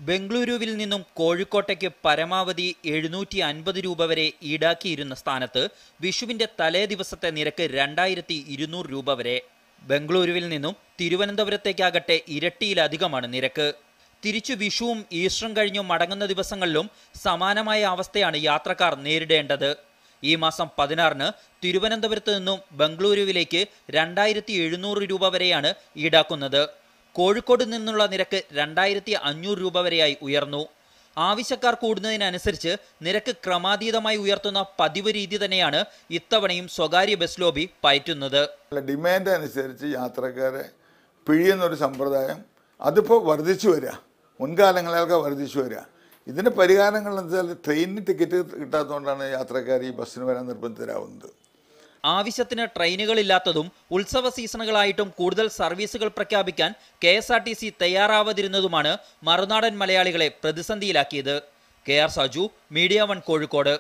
ബംഗളൂരുവിൽ നിന്നും കോഴിക്കോട്ടേക്ക് പരമാവധി 750 രൂപ വരെ ഈടാക്കിയിരുന്ന സ്ഥാനത്ത് വിഷുവിന്റെ തലേ ദിവസത്തെ നിരക്ക് 2200 രൂപ വരെ. ബംഗളൂരുവിൽ നിന്നും തിരുവനന്തപുരത്തേക്കാകട്ടെ ഇരട്ടിയിലധികമാണ് നിരക്ക്. തിരിച്ചു വിഷുവും ഈസ്റ്ററും കഴിഞ്ഞു മടങ്ങുന്ന ദിവസങ്ങളിലും സമാനമായ അവസ്ഥയാണ് യാത്രക്കാർ നേരിടേണ്ടത്. ഈ മാസം 16-ന് തിരുവനന്തപുരത്ത് നിന്നും ബംഗളൂരുവിലേക്ക് 2700 രൂപ വരെയാണ് ഈടാക്കുന്നത്. കോഴിക്കോട് നിന്നുള്ള നിരക്ക് 2500 രൂപ വരെയായി ഉയർന്നു. ആവശ്യക്കാർ കൂടുന്നതിനനുസരിച്ച് നിരക്ക് ക്രമാതീതമായി ഉയർത്തുന്ന പതിവ് രീതി തന്നെയാണ് ഇത്തവണയും സ്വകാര്യ ബസ് ലോബി പയറ്റുന്നത്. ഡിമാൻഡ് അനുസരിച്ച് യാത്രക്കാരെ പിഴിയുന്നൊരു സമ്പ്രദായം അതിപ്പോൾ വർദ്ധിച്ചു വരിക, മുൻകാലങ്ങളൊക്കെ വർദ്ധിച്ചു വരിക. ഇതിന് പരിഹാരങ്ങൾ എന്ന് വെച്ചാൽ ട്രെയിനിന് ടിക്കറ്റ് കിട്ടാത്തതുകൊണ്ടാണ് യാത്രക്കാർ ഈ ബസ്സിന് വരാൻ നിർബന്ധിതരാകുന്നത്. ആവശ്യത്തിന് ട്രെയിനുകളില്ലാത്തതും ഉത്സവ സീസണുകളായിട്ടും കൂടുതൽ സർവീസുകൾ പ്രഖ്യാപിക്കാൻ KSRTC തയ്യാറാവാതിരുന്നതുമാണ് മറുനാടൻ മലയാളികളെ പ്രതിസന്ധിയിലാക്കിയത്. KR Saju, media 1 Kozhikode.